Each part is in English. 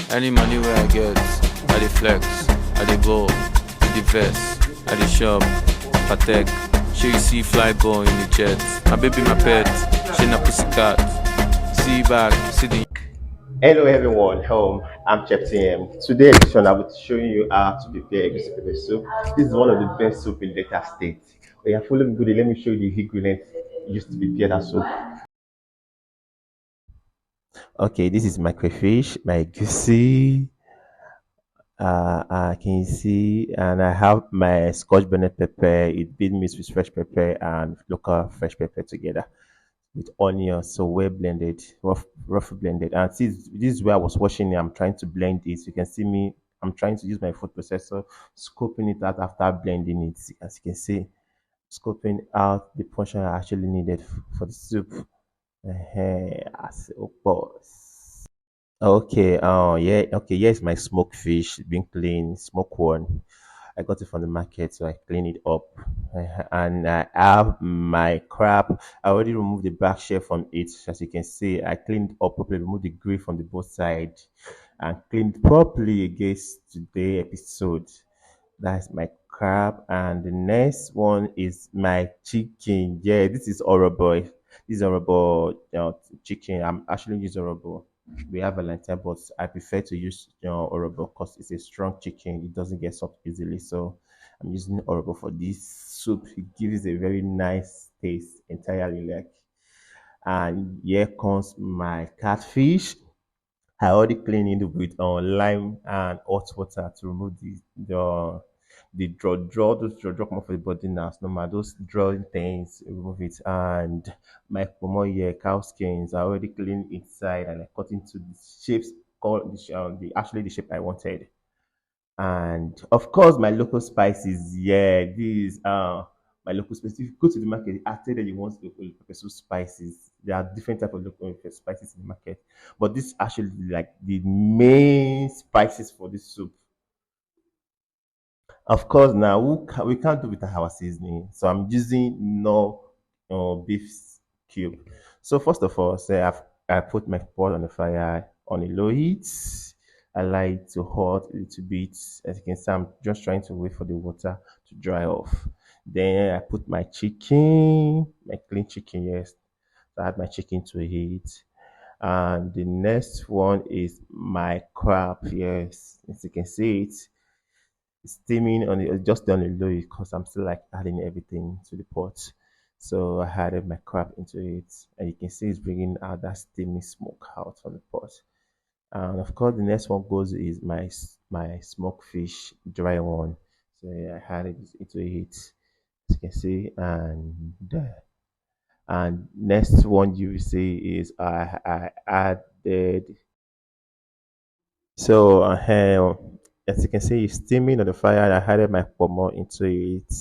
Any money where I get, I dey flex, I dey ball, I dey vest, I dey shop, patek. Sure you see fly ball in the jet. My baby, my pet, she na pussycat. See back, see the. Hello everyone, I'm Chef TM. Today edition I will show you how to prepare Egusi pepper soup. This is one of the best soup in Delta State. We are following good. Let me show you the ingredients used to prepare that soup. Okay, this is my crayfish, my Egusi. Can you see? And I have my Scotch bonnet pepper. It been mixed with fresh pepper and local fresh pepper together with onions, so well blended, rough blended. And see, this is where I was washing it. I'm trying to blend it. You can see me. I'm trying to use my food processor, scoping it out after blending it. As you can see, scoping out the portion I actually needed for the soup. As it was. Okay. Oh yeah. Okay. Here's my smoked fish, being clean, smoked one. I got it from the market, so I clean it up. And I have my crab. I already removed the back shell from it. As you can see, I cleaned up properly, removed the grill from the both side, and cleaned properly against today's episode. That's my crab. And the next one is my chicken. Yeah, this is horrible. This is horrible chicken. I'm actually using horrible. We have Valentine, but I prefer to use horrible because it's a strong chicken. It doesn't get soft easily. So I'm using horrible for this soup. It gives a very nice taste entirely. Like, and here comes my catfish. I already cleaned it with lime and hot water to remove the draw come off the body now. So normal those drawing things, remove it. And my Pomo here, cow skins, I already cleaned inside and I cut into the shapes called the actually the shape I wanted. And of course, my local spices. Yeah, these my local spices. If you go to the market, after that you want local pepper soup spices. There are different type of local pepper spices in the market, but this actually like the main spices for this soup. Of course, now we can't do without our seasoning, so I'm using no beef cube. So first of all, I put my pot on the fire on a low heat. I like to hot a little bit. As you can see, I'm just trying to wait for the water to dry off. Then I put my chicken, my clean chicken. Yes, so I add my chicken to heat. And the next one is my crab. Yes, as you can see it steaming on it, just on the low because I'm still like adding everything to the pot. So I added my crab into it, and you can see it's bringing out that steamy smoke out from the pot. And of course, the next one goes is my smoked fish, dry one. So yeah, I added it into it, as you can see, and next one you will see is I added so as you can see, it's steaming on the fire. And I added my pomo into it.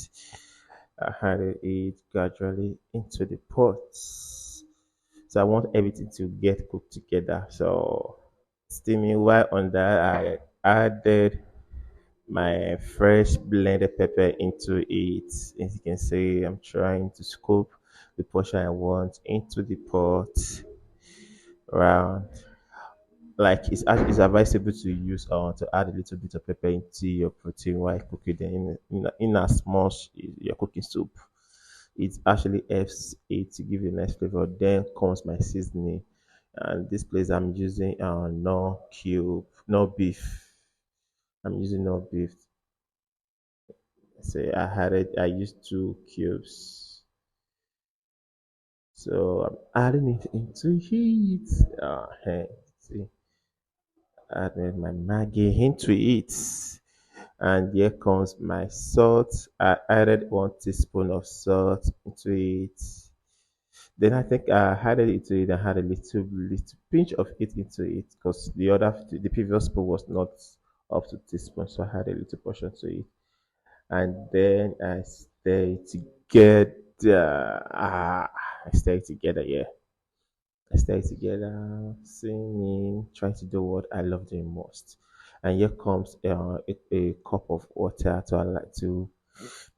I added it gradually into the pot. So I want everything to get cooked together. So steaming while on that, I added my fresh blended pepper into it. As you can see, I'm trying to scoop the portion I want into the pot round like it's advisable to use to add a little bit of pepper into your protein while cooking them in as much you're cooking soup. It actually helps it to give you a nice flavor. Then comes my seasoning, and this place I'm using no cube, no beef. I'm using no beef. So I had it. I used 2 cubes. So I'm adding it into heat. Hey, see, added my Maggi into it. And here comes my salt. I added 1 teaspoon of salt into it. Then I think I added it to it. I had a little pinch of it into it because the previous spoon was not up to teaspoon, so I had a little portion to it. And then I stir it together. I stir it together. Yeah, I stay together, singing, trying to do what I love doing most. And here comes a cup of water to allow to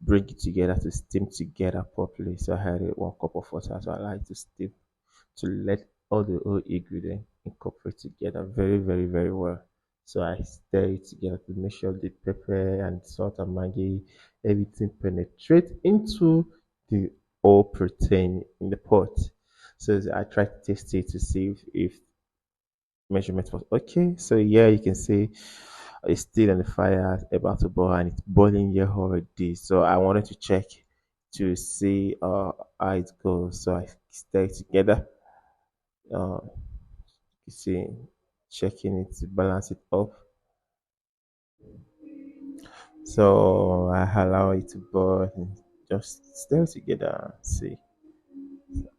bring it together to steam together properly. So I had 1 cup of water to allow it to steam to let all the ingredients incorporate together very, very, very well. So I stir it together to make sure the pepper and salt and maggi, everything penetrate into the whole protein in the pot. So I try to taste it to see if measurement was okay. So yeah, you can see it's still on the fire, about to boil, and it's boiling here already. So I wanted to check to see how it goes. So I stir it together. Uh, you see, checking it to balance it up. So I allow it to boil and just stir it together. See,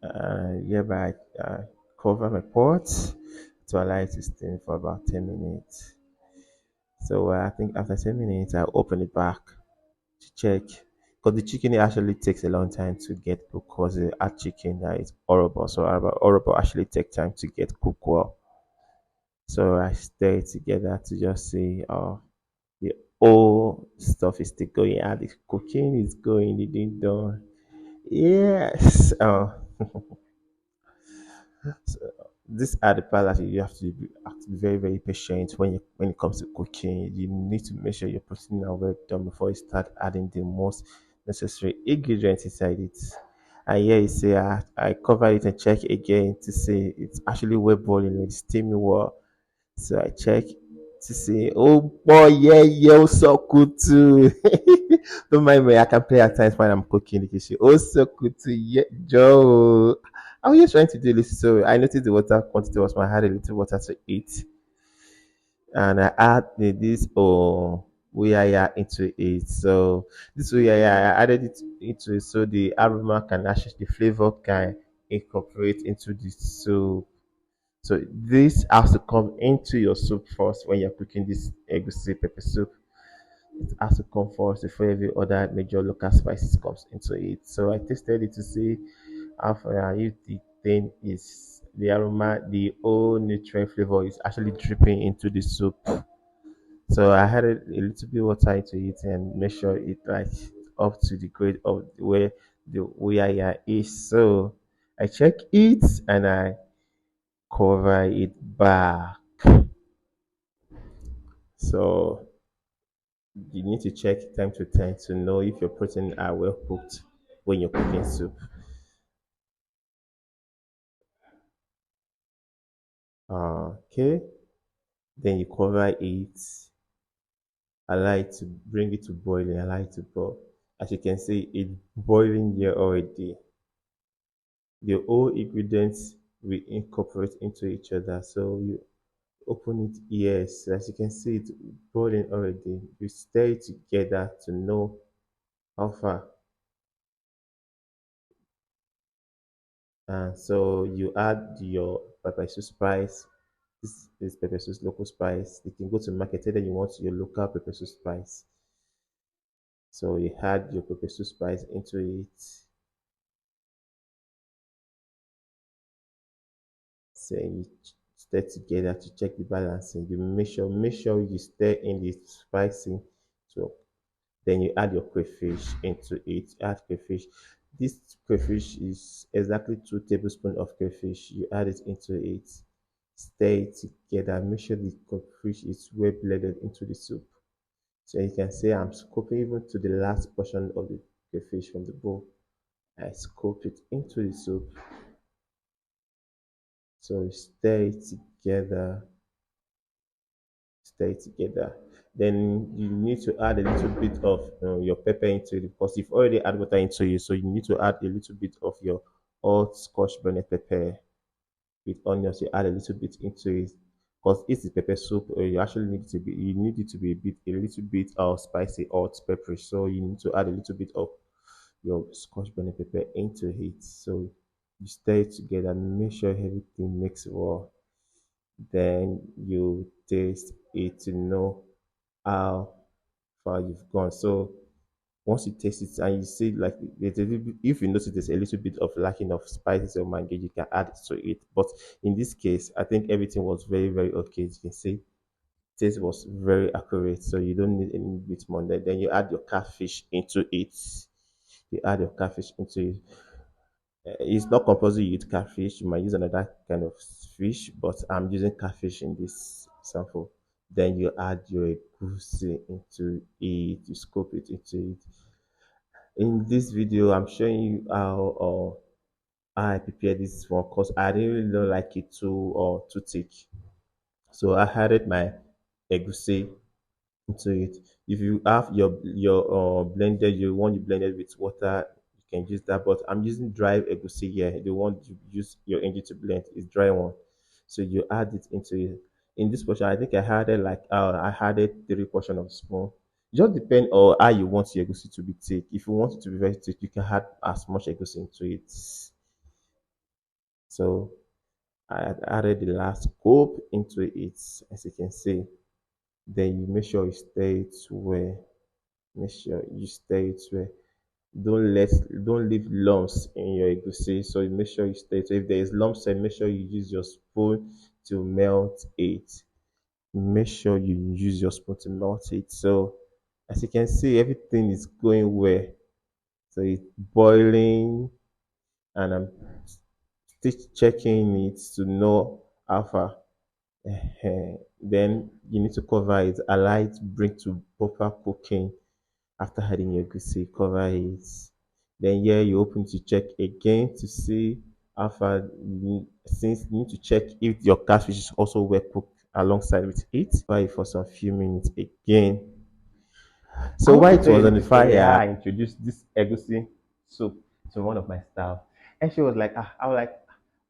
hereby cover my pot to allow it to steam for about 10 minutes. So I think after 10 minutes, I open it back to check because the chicken actually takes a long time to get cooked because the hard chicken that is horrible. So horrible actually take time to get cooked well. So I stir it together to just see the whole stuff is still going and the cooking is going, the ding dong. Yes. So these are the part that you have to be very, very patient when it comes to cooking. You need to make sure you're putting are well done before you start adding the most necessary ingredients inside it. And here you see I cover it and check again to see it's actually well boiling, it's steaming well. So I check to see, oh boy, yeah, yeah, so good too. Don't mind me, I can play at times when I'm cooking the kitchen. Oh, so good too, yeah, Joe. I was just trying to do this. So I noticed the water quantity was small. I had a little water to eat, and I add this uyaya into it. So this uyaya, I added it into it so the aroma can actually, the flavor can incorporate into the soup. So this has to come into your soup first when you're cooking this egusi pepper soup. It has to come first before every other major local spices comes into it. So I tasted it to see how far if the thing is the aroma, the whole nutrient flavor is actually dripping into the soup. So I added a little bit water into it and make sure it like up to the grade of where the uyaya is. So I check it and I cover it back. So you need to check time to time to know if your protein are well cooked when you're cooking soup. Okay, then you cover it, allow it to bring it to boiling, allow it to boil. As you can see, it's boiling here already. The whole ingredients will incorporate into each other. So you open it, yes, as you can see, it's boiling already. You stir it together to know how far. So you add your pepper soup spice. This is pepper soup local spice. You can go to market, tell them you want your local pepper soup spice. So you add your pepper soup spice into it. So you stir together to check the balancing. You make sure you stir in the spicing. So then you add your crayfish into it. Add crayfish. This crayfish is exactly 2 tablespoons of crayfish. You add it into it. Stir it together. Make sure the crayfish is well blended into the soup. So you can see I'm scooping even to the last portion of the crayfish from the bowl. I scoop it into the soup. So you stir it together, stir it together. Then you need to add a little bit of your pepper into it because you've already added water into it. So you need to add a little bit of your old scotch bonnet pepper with onions. You add a little bit into it because it's the pepper soup. You actually need it to be a little bit spicy or peppery. So you need to add a little bit of your scotch bonnet pepper into it. So you stir it together, make sure everything mixes well. Then you taste it to know how far you've gone. So once you taste it and you see like if you notice there's a little bit of lacking of spices or mango, you can add it to it. But in this case, I think everything was very, very okay. As you can see, taste was very accurate. So you don't need any bit more. Then you add your catfish into it. You add your catfish into it. It's not compulsory you use catfish. You might use another kind of fish, but I'm using catfish in this sample. Then you add your egusi into it, you scoop it into it. In this video, I'm showing you how I prepare this one because I really don't like it too thick. So I added my egusi into it. If you have your blended, you want you blended with water, you can use that. But I'm using dry egusi here. The one you use your engine to blend is dry one. So you add it into it. In this portion, I think I added I added 3 portion of spoon. Just depend on how you want your egusi to be thick. If you want it to be very thick, you can add as much egusi into it. So I had added the last scoop into it, as you can see. Then you make sure you stir it well. Make sure you stir it well. Don't leave lumps in your egusi. So you make sure you stir it. So if there is lumps, then make sure you use your spoon to melt it. Make sure you use your spoon to melt it. So as you can see, everything is going well. So it's boiling, and I'm still checking it to know how far. Then you need to cover it, allow it to bring to proper cooking. After adding your egusi, cover it. Then here you open to check again to see how far. Since you need to check if your catfish is also well cooked alongside with it. Cover it for some few minutes again. So while it was on the fire, I introduced this egusi soup to one of my staff, and she was like, I was like,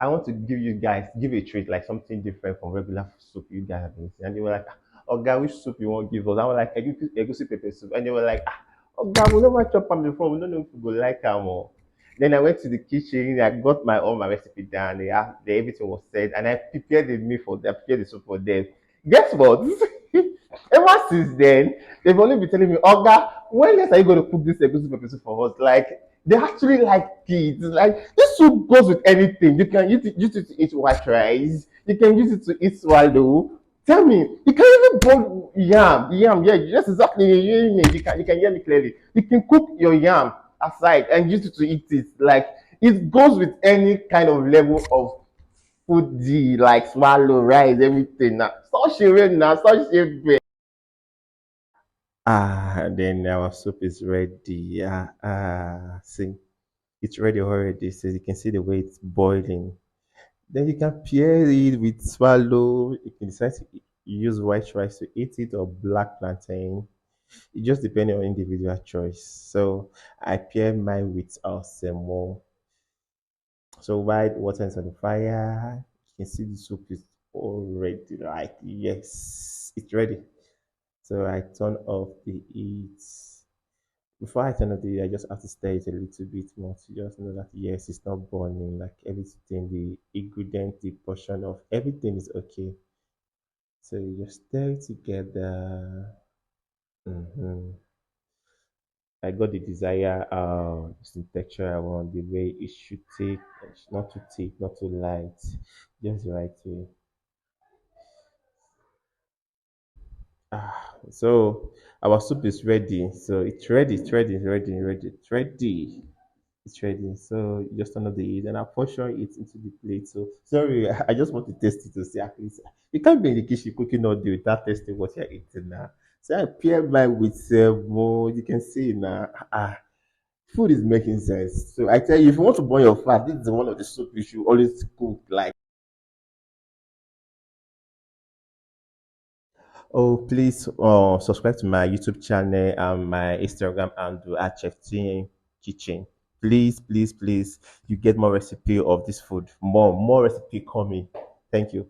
I want to give you a treat, like something different from regular soup you guys have been seeing. And they were like, oh God, which soup you want to give us? I was like, egusi pepper soup, and they were like, oh God, we never chop them before. We don't know if we go like them or. Then I went to the kitchen. I got all my recipe down. Everything was set, and I prepared the meal for them. I prepared the soup for them. Guess what? Ever since then, they've only been telling me, Oga, when next are you going to cook this egusi pepper soup for us? Like, they actually like it. It's like, this soup goes with anything. You can use it to eat white rice. You can use it to eat swallow. Tell me, you can even boil yam, yeah, yes, exactly. You can hear me clearly. You can cook your yam aside and use it to eat it. Like, it goes with any kind of level of foodie, like swallow, rice, everything. Now, such a way now, such a. Then our soup is ready. See, it's ready already. So you can see the way it's boiling. Then you can pair it with swallow. You can decide to use white rice to eat it or black plantain. It just depends on individual choice. So I pair mine with semo. So while the water is on the fire, you can see the soup is already like yes, it's ready. So I turn off the heat. Before I turn off the heat, I just have to stir it a little bit more to just know that yes, it's not burning. Like everything, the ingredient, the portion of everything is okay. So you just stir it together. Mhm. I got the desire just the texture I want, the way it should take, not too thick, not too light, just the right way. So our soup is ready. So it's ready, it's ready, it's ready, it's ready, it's ready. It's ready. So you just turn off the heat and I portion it into the plate. So sorry, I just want to taste it to see at least you can't be in the kitchen cooking all day without tasting what you're eating now. So I pair mine with more. You can see now. Food is making sense. So I tell you, if you want to burn your fat, this is one of the soup you should always cook. Like, oh, please subscribe to my YouTube channel and my Instagram and do at Chef T Kitchen. Please, please, please, you get more recipe of this food. More recipe coming. Thank you.